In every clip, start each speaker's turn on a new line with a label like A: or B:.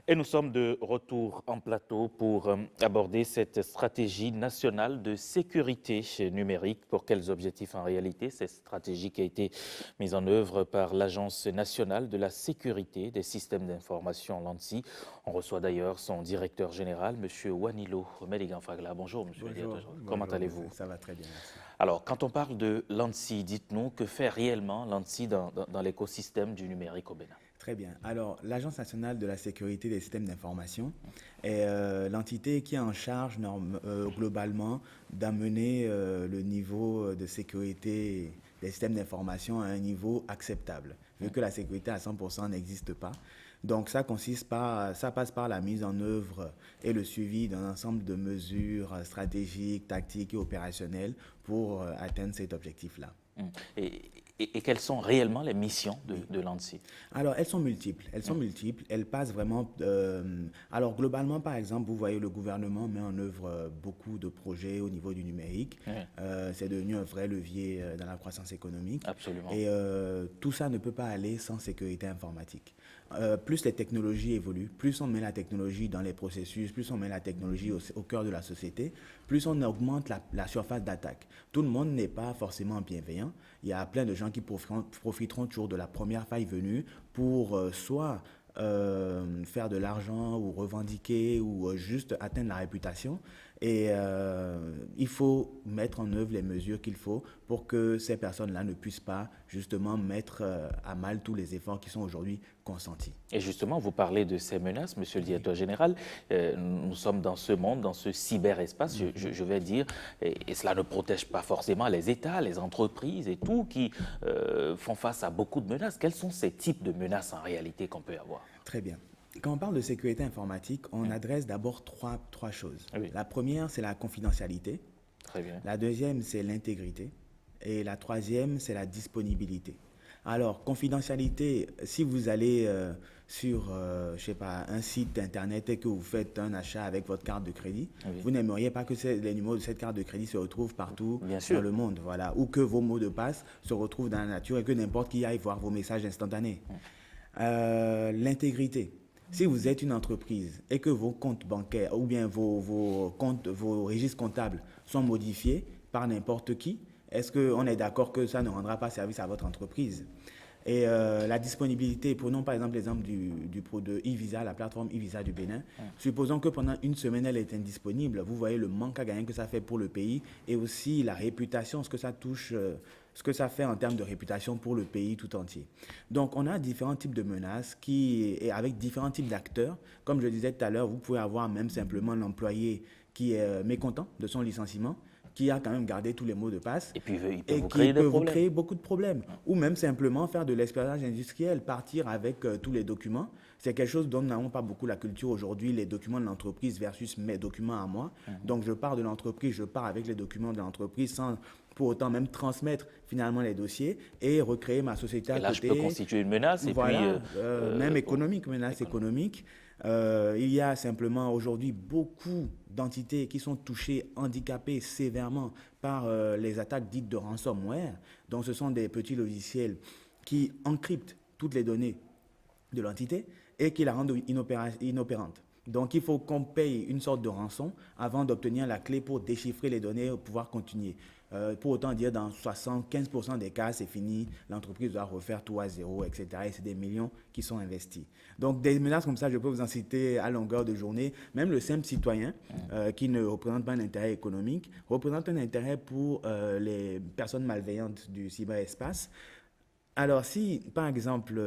A: Et nous sommes de retour en plateau pour aborder cette stratégie nationale de sécurité numérique. Pour quels objectifs en réalité? Cette stratégie qui a été mise en œuvre par l'Agence nationale de la sécurité des systèmes d'information, l'ANSSI. On reçoit d'ailleurs son directeur général, M. Wanilo Meligan-Fagla. Bonjour, M. le
B: Bonjour,
A: directeur. Comment
B: bonjour,
A: allez-vous?
B: ça va très bien, merci.
A: Alors, quand on parle de l'ANSSI, dites-nous que fait réellement l'ANSSI dans l'écosystème du numérique au Bénin?
B: Très bien. Alors, l'Agence nationale de la sécurité des systèmes d'information est l'entité qui est en charge globalement d'amener le niveau de sécurité des systèmes d'information à un niveau acceptable, vu que la sécurité à 100% n'existe pas. Donc, ça passe par la mise en œuvre et le suivi d'un ensemble de mesures stratégiques, tactiques et opérationnelles pour atteindre cet objectif-là.
A: Et, et quelles sont réellement les missions de l'ANSSI?
B: Alors, elles sont multiples. Elles sont multiples. Elles passent vraiment. Alors, globalement, par exemple, vous voyez, le gouvernement met en œuvre beaucoup de projets au niveau du numérique.
A: Oui.
B: C'est devenu un vrai levier dans la croissance économique.
A: Absolument.
B: Et tout ça ne peut pas aller sans sécurité informatique. Plus les technologies évoluent, plus on met la technologie dans les processus, plus on met la technologie au cœur de la société, plus on augmente la surface d'attaque. Tout le monde n'est pas forcément bienveillant. Il y a plein de gens qui profiteront toujours de la première faille venue pour soit faire de l'argent ou revendiquer ou juste atteindre la réputation. Et il faut mettre en œuvre les mesures qu'il faut pour que ces personnes-là ne puissent pas justement mettre à mal tous les efforts qui sont aujourd'hui consentis.
A: Et justement, vous parlez de ces menaces, Monsieur le directeur général. Nous sommes dans ce monde, dans ce cyberespace, je vais dire, et cela ne protège pas forcément les États, les entreprises et tout, qui font face à beaucoup de menaces. Quels sont ces types de menaces en réalité qu'on peut avoir?
B: Très bien. Quand on parle de sécurité informatique, on adresse d'abord trois choses.
A: Oui.
B: La première, c'est la confidentialité.
A: Très bien.
B: La deuxième, c'est l'intégrité. Et la troisième, c'est la disponibilité. Alors, confidentialité, si vous allez sur, je sais pas, un site internet et que vous faites un achat avec votre carte de crédit,
A: Oui.
B: vous n'aimeriez pas que les numéros de cette carte de crédit se retrouvent partout
A: Bien sûr.
B: dans le monde, voilà, ou que vos mots de passe se retrouvent dans la nature et que n'importe qui aille voir vos messages instantanés. L'intégrité. Si vous êtes une entreprise et que vos comptes bancaires ou bien vos comptes, vos registres comptables sont modifiés par n'importe qui, est-ce qu'on est d'accord que ça ne rendra pas service à votre entreprise? Et la disponibilité, prenons par exemple l'exemple de e-Visa, la plateforme e-Visa du Bénin. Supposons que pendant une semaine, elle est indisponible. Vous voyez le manque à gagner que ça fait pour le pays et aussi la réputation, ce que ça touche, ce que ça fait en termes de réputation pour le pays tout entier. Donc, on a différents types de menaces et avec différents types d'acteurs. Comme je disais tout à l'heure, vous pouvez avoir même simplement l'employé qui est mécontent de son licenciement, qui a quand même gardé tous les mots de passe
A: Et puis, il peut
B: et
A: vous
B: qui
A: créer des
B: peut vous
A: problèmes.
B: créer beaucoup de problèmes. Ou même simplement faire de l'espionnage industriel, partir avec tous les documents. C'est quelque chose dont nous n'avons pas beaucoup la culture aujourd'hui, les documents de l'entreprise versus mes documents à moi. Donc je pars de l'entreprise, je pars avec les documents de l'entreprise sans pour autant même transmettre finalement les dossiers et recréer ma société à
A: Et là,
B: côté.
A: je peux constituer une menace.
B: Voilà,
A: Et puis,
B: même économique, menace économique. Il y a simplement aujourd'hui beaucoup d'entités qui sont touchées, handicapées sévèrement par les attaques dites de ransomware. Donc ce sont des petits logiciels qui encryptent toutes les données de l'entité et qui la rendent inopérante. Donc il faut qu'on paye une sorte de rançon avant d'obtenir la clé pour déchiffrer les données et pouvoir continuer. Pour autant dire, dans 75% des cas, c'est fini, l'entreprise doit refaire tout à zéro, etc. Et c'est des millions qui sont investis. Donc des menaces comme ça, je peux vous en citer à longueur de journée. Même le simple citoyen, qui ne représente pas un intérêt économique, représente un intérêt pour les personnes malveillantes du cyberespace. Alors, si, par exemple,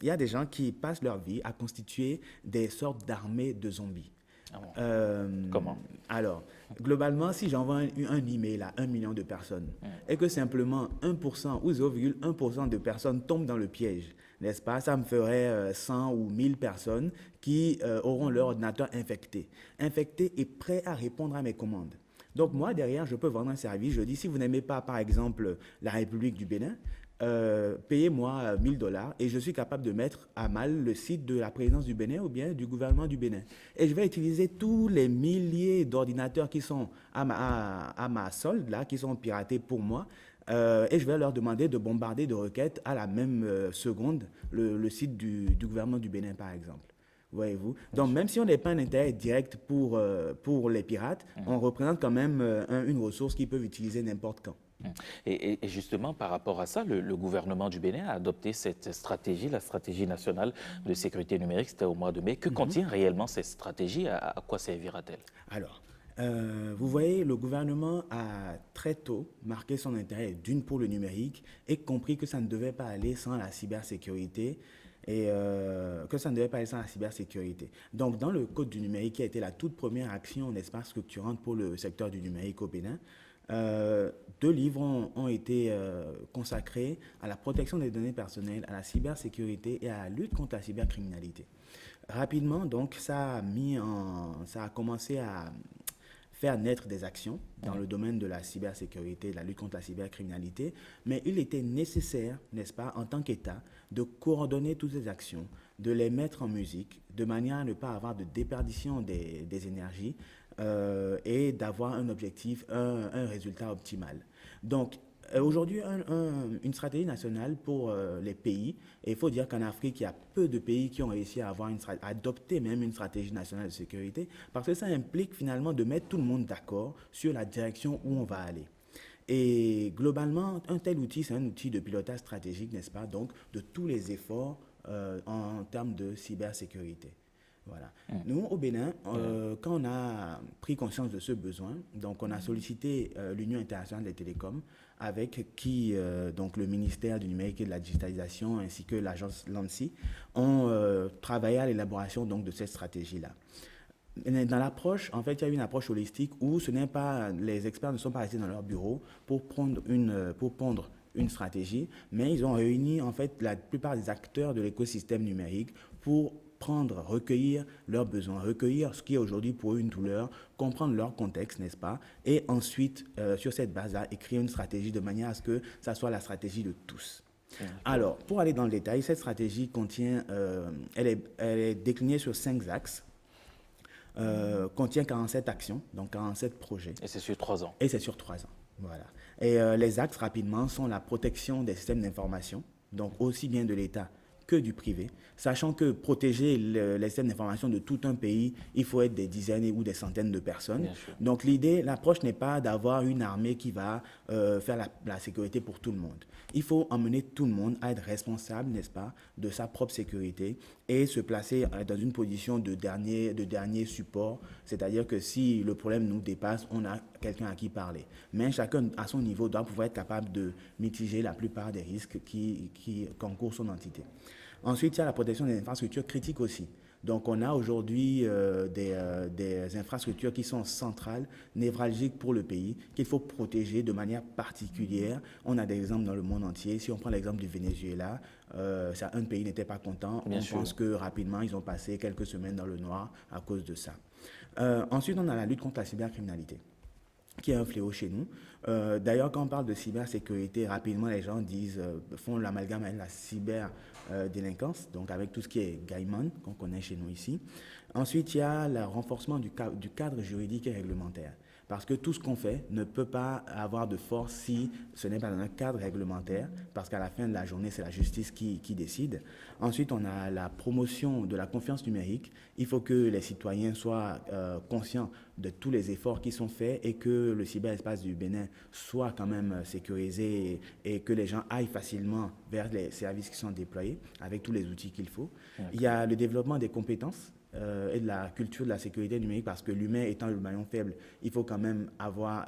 B: il y a des gens qui passent leur vie à constituer des sortes d'armées de zombies.
A: Ah bon.
B: Euh,
A: Comment?
B: alors, globalement, si j'envoie un email à 1 million de personnes et que simplement 1% ou 0,1% de personnes tombent dans le piège, n'est-ce pas? Ça me ferait 100 ou 1000 personnes qui auront leur ordinateur infecté. Infecté et prêt à répondre à mes commandes. Donc moi, derrière, je peux vendre un service. Je dis, si vous n'aimez pas, par exemple, la République du Bénin, payez-moi 1000 $ et je suis capable de mettre à mal le site de la présidence du Bénin ou bien du gouvernement du Bénin. Et je vais utiliser tous les milliers d'ordinateurs qui sont à ma solde, là, qui sont piratés pour moi. Et je vais leur demander de bombarder de requêtes à la même seconde le site du gouvernement du Bénin, par exemple. voyez-vous.
A: bien
B: Donc,
A: sûr.
B: même si on n'est pas un intérêt direct pour les pirates, on représente quand même une ressource qu'ils peuvent utiliser n'importe quand.
A: Mm. Et justement, par rapport à ça, le gouvernement du Bénin a adopté cette stratégie, la stratégie nationale de sécurité numérique, c'était au mois de mai. Que contient réellement cette stratégie? À quoi servira-t-elle?
B: Alors, vous voyez, le gouvernement a très tôt marqué son intérêt d'une pour le numérique et compris que ça ne devait pas aller sans la cybersécurité que ça ne devait pas aller sans la cybersécurité. Donc, dans le Code du numérique, qui a été la toute première action, n'est-ce pas, structurante pour le secteur du numérique au Bénin, euh, 2 livres ont été consacrés à la protection des données personnelles, à la cybersécurité et à la lutte contre la cybercriminalité. Rapidement, donc, ça a commencé à faire naître des actions dans le domaine de la cybersécurité, de la lutte contre la cybercriminalité, mais il était nécessaire, n'est-ce pas, en tant qu'État, de coordonner toutes ces actions, de les mettre en musique, de manière à ne pas avoir de déperdition des énergies et d'avoir un objectif, un résultat optimal. Donc, aujourd'hui, une stratégie nationale pour les pays, et il faut dire qu'en Afrique, il y a peu de pays qui ont réussi à adopter même une stratégie nationale de sécurité, parce que ça implique finalement de mettre tout le monde d'accord sur la direction où on va aller. Et globalement, un tel outil, c'est un outil de pilotage stratégique, n'est-ce pas, donc de tous les efforts en termes de cybersécurité. Voilà. Nous, au Bénin, quand on a pris conscience de ce besoin, donc on a sollicité l'Union internationale des télécoms, avec qui donc le ministère du numérique et de la digitalisation ainsi que l'agence LANSI ont travaillé à l'élaboration donc de cette stratégie-là. Dans l'approche, en fait, il y a une approche holistique où ce n'est pas, les experts ne sont pas restés dans leur bureau pour pondre une stratégie, mais ils ont réuni en fait la plupart des acteurs de l'écosystème numérique pour recueillir leurs besoins, recueillir ce qui est aujourd'hui pour eux une douleur, comprendre leur contexte, n'est-ce pas, et ensuite, sur cette base-là, écrire une stratégie de manière à ce que ça soit la stratégie de tous. Alors, pour aller dans le détail, cette stratégie elle est déclinée sur 5 axes. Contient 47 actions, donc 47 projets.
A: Et c'est sur 3 ans.
B: Et c'est sur 3 ans. Voilà. Et les axes, rapidement, sont la protection des systèmes d'information, donc aussi bien de l'État que du privé, sachant que protéger les systèmes d'information de tout un pays, il faut être des dizaines ou des centaines de personnes. Donc l'approche n'est pas d'avoir une armée qui va faire la sécurité pour tout le monde. Il faut emmener tout le monde à être responsable, n'est-ce pas, de sa propre sécurité et se placer dans une position de dernier support, c'est-à-dire que si le problème nous dépasse, on a quelqu'un à qui parler. Mais chacun à son niveau doit pouvoir être capable de mitiger la plupart des risques qui concourent son entité. Ensuite, il y a la protection des infrastructures critiques aussi. Donc, on a aujourd'hui des infrastructures qui sont centrales, névralgiques pour le pays, qu'il faut protéger de manière particulière. On a des exemples dans le monde entier. Si on prend l'exemple du Venezuela, un pays n'était pas content. Pense que rapidement, ils ont passé quelques semaines dans le noir à cause de ça. Ensuite, on a la lutte contre la cybercriminalité, qui est un fléau chez nous. D'ailleurs, quand on parle de cybersécurité, rapidement, les gens font l'amalgame avec la cyberdélinquance, donc avec tout ce qui est Gaiman, qu'on connaît chez nous ici. Ensuite, il y a le renforcement du cadre juridique et réglementaire. Parce que tout ce qu'on fait ne peut pas avoir de force si ce n'est pas dans un cadre réglementaire, parce qu'à la fin de la journée, c'est la justice qui décide. Ensuite, on a la promotion de la confiance numérique. Il faut que les citoyens soient conscients de tous les efforts qui sont faits et que le cyberespace du Bénin soit quand même sécurisé et que les gens aillent facilement vers les services qui sont déployés avec tous les outils qu'il faut. Il y a le développement des compétences et de la culture de la sécurité numérique, parce que l'humain étant le maillon faible, il faut quand même avoir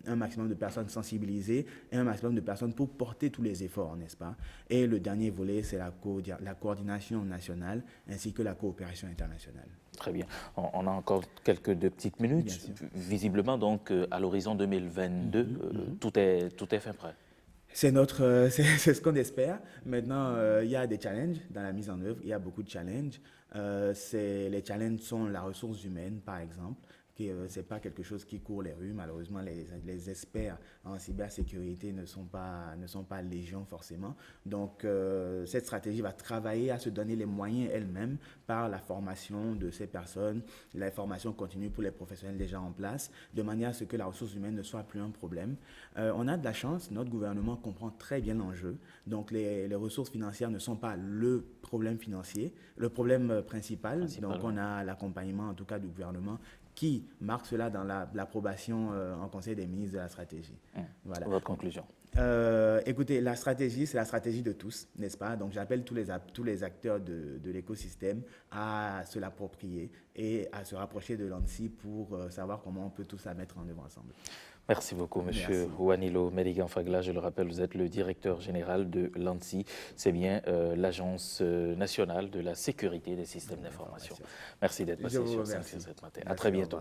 B: un maximum de personnes sensibilisées et un maximum de personnes pour porter tous les efforts, n'est-ce pas? Et le dernier volet, c'est la coordination nationale ainsi que la coopération internationale.
A: Très bien. On a encore quelques petites minutes. Visiblement, donc, à l'horizon 2022, tout est fin prêt.
B: C'est ce qu'on espère. Maintenant, il y a des challenges dans la mise en œuvre. Il y a beaucoup de challenges. Les challenges sont la ressource humaine, par exemple, c'est pas quelque chose qui court les rues. Malheureusement, les experts en cybersécurité ne sont pas légion forcément. Donc, cette stratégie va travailler à se donner les moyens elle-même par la formation de ces personnes, la formation continue pour les professionnels déjà en place, de manière à ce que la ressource humaine ne soit plus un problème. On a de la chance, notre gouvernement comprend très bien l'enjeu. Donc, les ressources financières ne sont pas le problème financier, le problème principal. Donc, on a l'accompagnement, en tout cas, du gouvernement qui marque cela dans l'approbation en Conseil des ministres de la stratégie.
A: Voilà. Votre conclusion?
B: Écoutez, la stratégie, c'est la stratégie de tous, n'est-ce pas? Donc, j'appelle tous les acteurs de l'écosystème à se l'approprier et à se rapprocher de l'ANSSI pour savoir comment on peut tous la mettre en œuvre ensemble.
A: Merci beaucoup, Monsieur Wanilo Medigan-Fagla. Je le rappelle, vous êtes le directeur général de l'ANSSI. C'est bien l'Agence nationale de la sécurité des systèmes d'information. Merci d'être passé sur 5 sur 7 matin. À très bientôt.